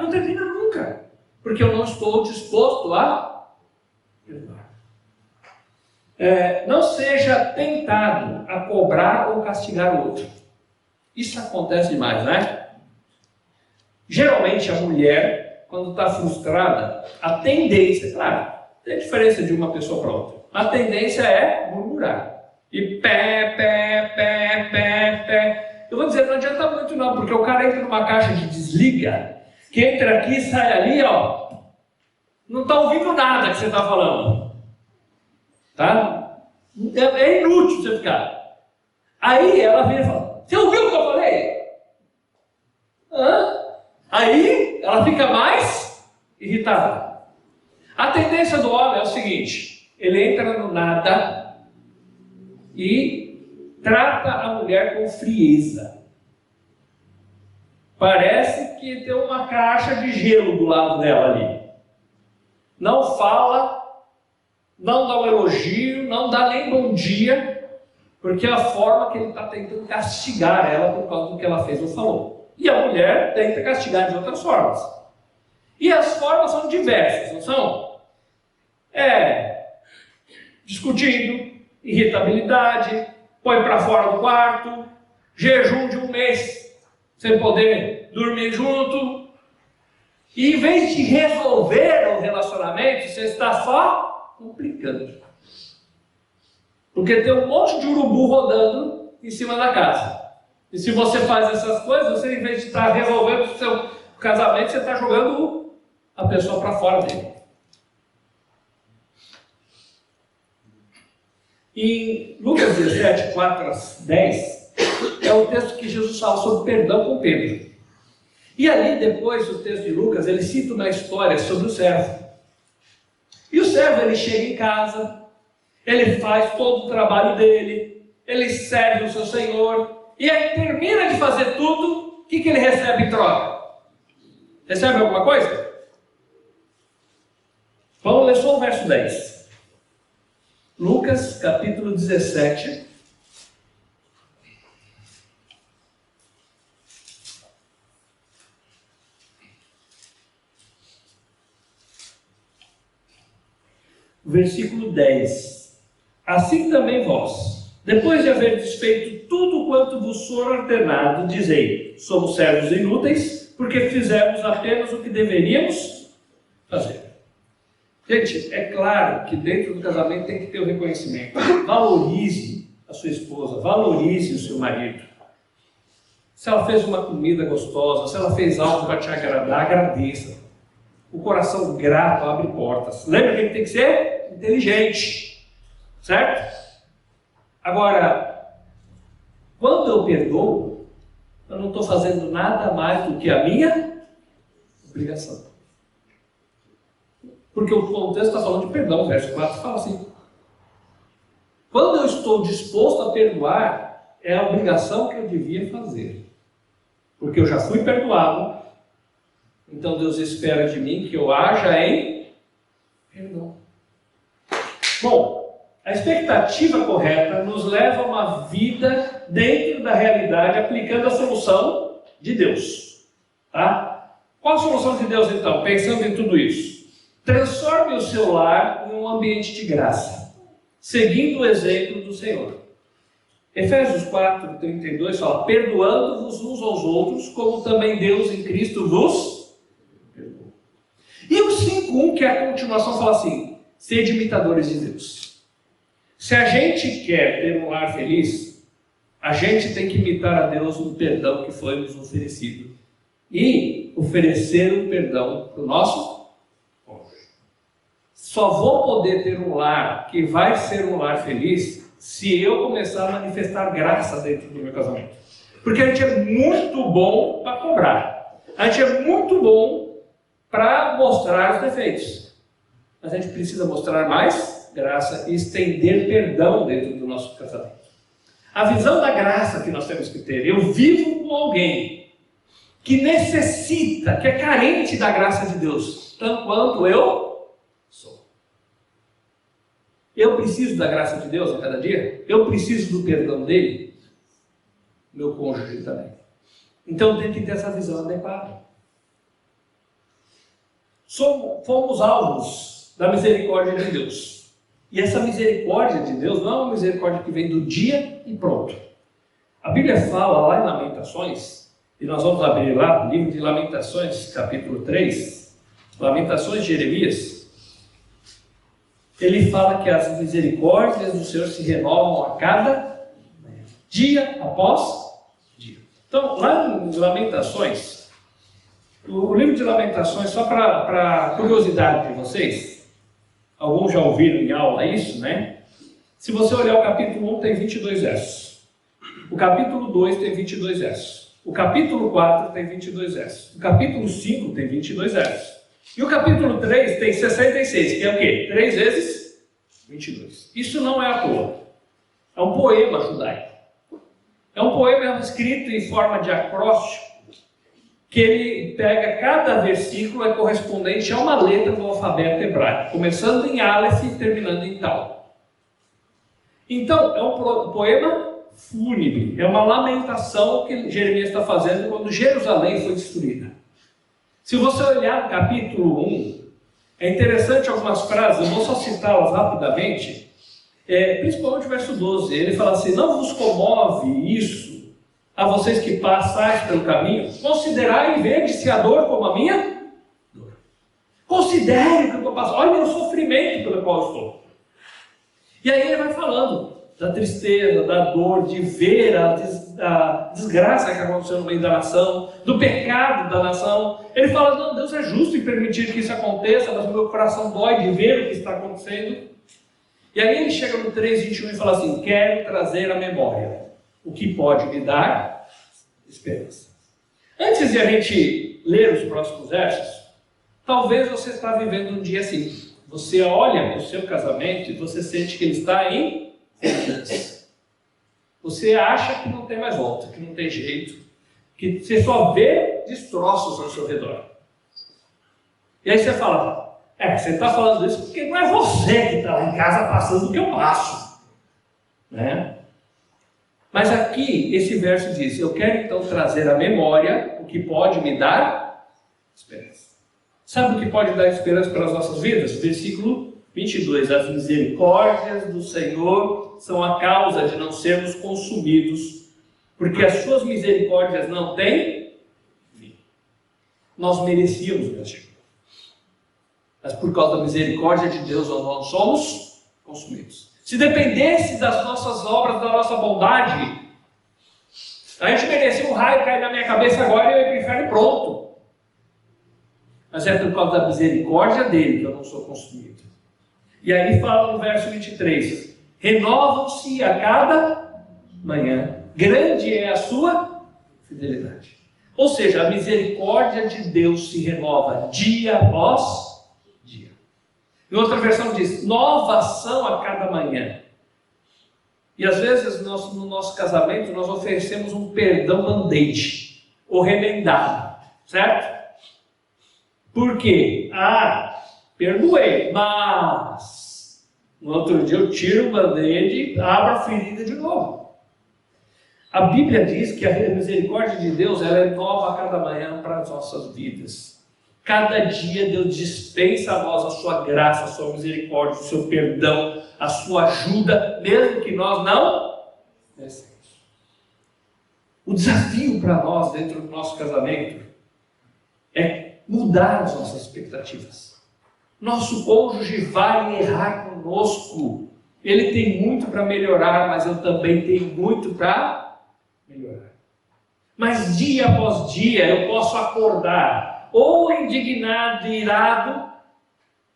não termina nunca. Porque eu não estou disposto a perdoar. Não seja tentado a cobrar ou castigar o outro. Isso acontece demais, né? Geralmente a mulher, quando está frustrada, a tendência, claro, tem diferença de uma pessoa para outra. A tendência é murmurar. E pé. Eu vou dizer, não adianta muito não, porque o cara entra numa caixa de desliga, que entra aqui e sai ali, ó. Não está ouvindo nada que você está falando. Tá? É inútil você ficar. Aí ela vem e fala, você ouviu o que eu falei? Aí ela fica mais irritada. A tendência do homem é o seguinte, ele entra no nada e trata a mulher com frieza. Parece que tem uma caixa de gelo do lado dela ali. Não fala, não dá um elogio, não dá nem bom dia, porque é a forma que ele está tentando castigar ela por causa do que ela fez ou falou. E a mulher tenta castigar de outras formas. E as formas são diversas, não são? Discutindo, irritabilidade, põe para fora do quarto, jejum de 1 mês sem poder dormir junto. E em vez de resolver o relacionamento, você está só complicando. Porque tem um monte de urubu rodando em cima da casa. E se você faz essas coisas, você, em vez de estar resolvendo o seu casamento, você está jogando a pessoa para fora dele. Em Lucas 17, 4 a 10, é o texto que Jesus fala sobre perdão com Pedro. E ali depois, o texto de Lucas, ele cita uma história sobre o servo. E o servo, ele chega em casa, ele faz todo o trabalho dele, ele serve o seu senhor, e aí termina de fazer tudo, o que ele recebe em troca? Recebe alguma coisa? Vamos ler só o verso 10. Lucas, capítulo 17. Versículo 10. Assim também vós, depois de haver desfeito tudo quanto vos for ordenado, dizei: somos servos inúteis, porque fizemos apenas o que deveríamos fazer. Gente, é claro que dentro do casamento tem que ter o reconhecimento. Valorize a sua esposa, valorize o seu marido. Se ela fez uma comida gostosa, se ela fez algo para te agradar, agradeça. O coração grato abre portas. Lembra que ele tem que ser inteligente, certo? Agora, quando eu perdoo, eu não estou fazendo nada mais do que a minha obrigação. Porque o contexto está falando de perdão, o verso 4 fala assim: quando eu estou disposto a perdoar, é a obrigação que eu devia fazer. Porque eu já fui perdoado, então Deus espera de mim que eu haja em perdão. Bom, a expectativa correta nos leva a uma vida dentro da realidade, aplicando a solução de Deus. Tá? Qual a solução de Deus então, pensando em tudo isso? Transforme o seu lar em um ambiente de graça, seguindo o exemplo do Senhor. Efésios 4, 32 fala: perdoando-vos uns aos outros, como também Deus em Cristo vos perdoou. E o 5:1, que é a continuação, fala assim: sede imitadores de Deus. Se a gente quer ter um lar feliz, a gente tem que imitar a Deus no perdão que foi nos oferecido. E oferecer um perdão para o nosso. Só vou poder ter um lar que vai ser um lar feliz se eu começar a manifestar graça dentro do meu casamento. Porque a gente é muito bom para cobrar. A gente é muito bom para mostrar os defeitos. Mas a gente precisa mostrar mais graça e estender perdão dentro do nosso casamento. A visão da graça que nós temos que ter. Eu vivo com alguém que necessita, que é carente da graça de Deus, tanto quanto eu sou. Eu preciso da graça de Deus a cada dia? Eu preciso do perdão dele? Meu cônjuge também. Então tem que ter essa visão adequada. Fomos alvos da misericórdia de Deus. E essa misericórdia de Deus não é uma misericórdia que vem do dia e pronto. A Bíblia fala lá em Lamentações, e nós vamos abrir lá, no livro de Lamentações, capítulo 3, Lamentações de Jeremias. Ele fala que as misericórdias do Senhor se renovam a cada dia após dia. Então, lá em Lamentações, o livro de Lamentações, só para curiosidade de vocês, alguns já ouviram em aula isso, né? Se você olhar o capítulo 1, tem 22 versos. O capítulo 2 tem 22 versos. O capítulo 4 tem 22 versos. O capítulo 5 tem 22 versos. E o capítulo 3 tem 66, que é o quê? 3 vezes 22. Isso não é à toa. É um poema judaico. É um poema escrito em forma de acróstico, que ele pega cada versículo é correspondente a uma letra do alfabeto hebraico, começando em Aleph e terminando em Tal. Então, é um poema fúnebre, é uma lamentação que Jeremias está fazendo quando Jerusalém foi destruída. Se você olhar no capítulo 1, é interessante algumas frases, eu vou só citá-las rapidamente, principalmente o verso 12, ele fala assim: não vos comove isso a vocês que passais pelo caminho? Considerai e vede-se a dor como a minha dor. Considere o que eu estou passando, olha o sofrimento pelo qual eu estou. E aí ele vai falando da tristeza, da dor, de ver a desgraça que aconteceu no meio da nação, do pecado da nação. Ele fala: não, Deus é justo em permitir que isso aconteça, mas o meu coração dói de ver o que está acontecendo. E aí ele chega no 3:21 e fala assim: quero trazer à memória o que pode me dar esperança. Antes de a gente ler os próximos versos, talvez você está vivendo um dia assim. Você olha para o seu casamento e você sente que ele está em ruínas. Você acha que não tem mais volta, que não tem jeito, que você só vê destroços ao seu redor. E aí você fala, você está falando isso porque não é você que está lá em casa passando o que eu passo. Né? Mas aqui, esse verso diz, eu quero então trazer à memória o que pode me dar esperança. Sabe o que pode dar esperança para as nossas vidas? Versículo 22, as misericórdias do Senhor são a causa de não sermos consumidos, porque as suas misericórdias não têm fim. Nós merecíamos o castigo, mas por causa da misericórdia de Deus nós não somos consumidos. Se dependesse das nossas obras, da nossa bondade, a gente merecia um raio cair na minha cabeça agora e eu ia para o inferno e pronto. Mas é por causa da misericórdia dele que eu não sou consumido. E aí fala no verso 23, renovam-se a cada manhã, grande é a sua fidelidade. Ou seja, a misericórdia de Deus se renova dia após dia. Em outra versão diz, novas são a cada manhã. E às vezes no nosso casamento nós oferecemos um perdão band-aid, ou remendado, certo? Por quê? Perdoei, mas no outro dia eu tiro o band-aid e abro a ferida de novo. A Bíblia diz que a misericórdia de Deus ela é nova a cada manhã para as nossas vidas. Cada dia Deus dispensa a nós a sua graça, a sua misericórdia, o seu perdão, a sua ajuda, mesmo que nós não merecemos. O desafio para nós dentro do nosso casamento é mudar as nossas expectativas. Nosso cônjuge vai errar conosco. Ele tem muito para melhorar, mas eu também tenho muito para melhorar. Mas dia após dia eu posso acordar ou indignado e irado,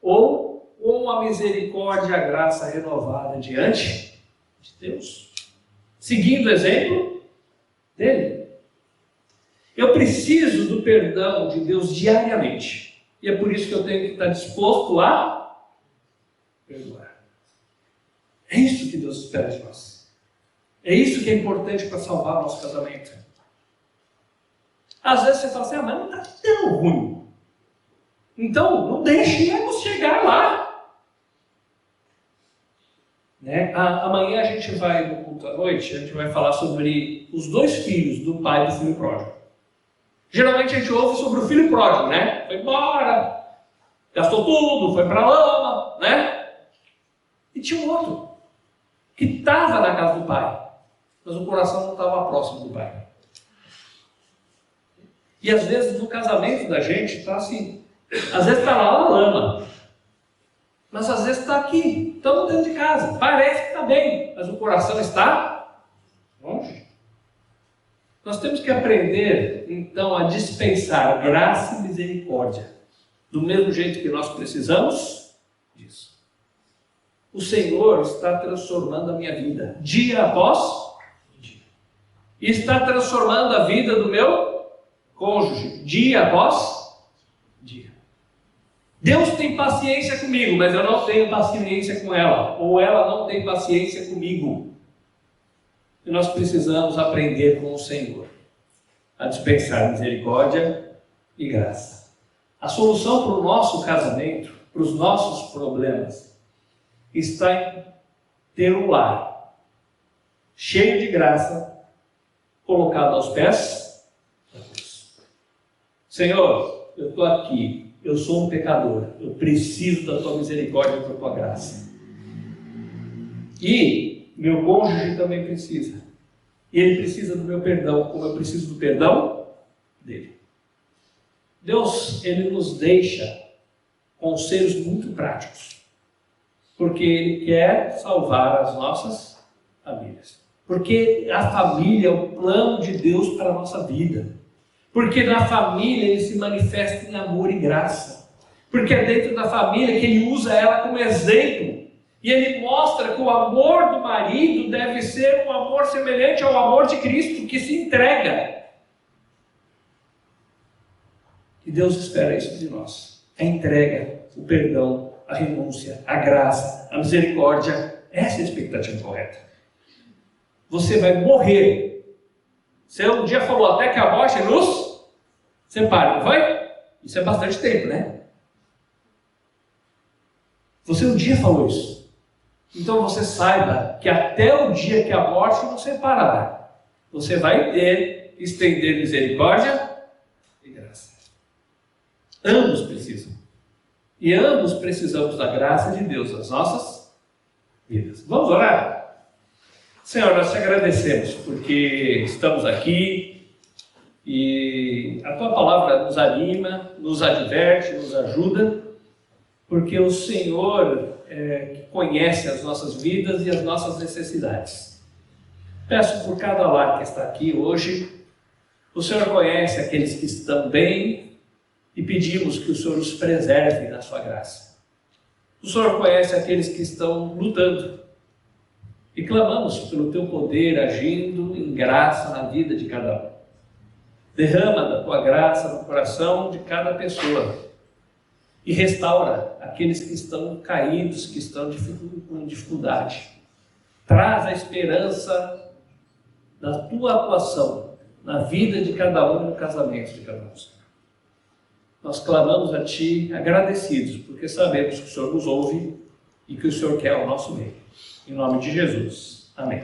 ou com a misericórdia e a graça renovada diante de Deus, seguindo o exemplo dele. Eu preciso do perdão de Deus diariamente, e é por isso que eu tenho que estar disposto a perdoar. É isso que Deus espera de nós. É isso que é importante para salvar o nosso casamento. Às vezes você fala assim, mas não está tão ruim. Então, não deixemos chegar lá. Né? Amanhã a gente vai, no culto à noite, a gente vai falar sobre os dois filhos do pai do filho pródigo. Geralmente a gente ouve sobre o filho pródigo, né? Foi embora, gastou tudo, foi para a lama, né? E tinha um outro, que estava na casa do pai, mas o coração não estava próximo do pai. E às vezes no casamento da gente está assim, às vezes está lá na lama, mas às vezes está aqui, estamos dentro de casa, parece que está bem, mas o coração está longe. Nós temos que aprender então a dispensar graça e misericórdia, do mesmo jeito que nós precisamos disso. O Senhor está transformando a minha vida, dia após dia, e está transformando a vida do meu cônjuge, dia após dia. Deus tem paciência comigo, mas eu não tenho paciência com ela, ou ela não tem paciência comigo. E nós precisamos aprender com o Senhor a dispensar misericórdia e graça. A solução para o nosso casamento, para os nossos problemas, está em ter um lar cheio de graça, colocado aos pés da cruz. Senhor, eu estou aqui, eu sou um pecador, eu preciso da tua misericórdia e da tua graça. E meu cônjuge também precisa. E ele precisa do meu perdão, como eu preciso do perdão dele. Deus, ele nos deixa conselhos muito práticos, porque ele quer salvar as nossas famílias. Porque a família é o plano de Deus para a nossa vida. Porque na família ele se manifesta em amor e graça. Porque é dentro da família que ele usa ela como exemplo. E ele mostra que o amor do marido deve ser um amor semelhante ao amor de Cristo, que se entrega. E Deus espera isso de nós. A entrega, o perdão, a renúncia, a graça, a misericórdia. Essa é a expectativa correta. Você vai morrer. Você um dia falou até que a morte nos separe, não vai? Isso é bastante tempo, né? Você um dia falou isso. Então você saiba que até o dia que a morte nos separará, você vai estender misericórdia e graça. Ambos precisam. E ambos precisamos da graça de Deus nas nossas vidas. Vamos orar? Senhor, nós te agradecemos porque estamos aqui e a tua palavra nos anima, nos adverte, nos ajuda, porque o Senhor que conhece as nossas vidas e as nossas necessidades. Peço por cada lar que está aqui hoje, o Senhor conhece aqueles que estão bem e pedimos que o Senhor os preserve na sua graça. O Senhor conhece aqueles que estão lutando e clamamos pelo teu poder agindo em graça na vida de cada um. Derrama da tua graça no coração de cada pessoa e restaura aqueles que estão caídos, que estão com dificuldade. Traz a esperança da tua atuação na vida de cada um e no casamento de cada um. Nós clamamos a Ti agradecidos, porque sabemos que o Senhor nos ouve e que o Senhor quer o nosso bem. Em nome de Jesus. Amém.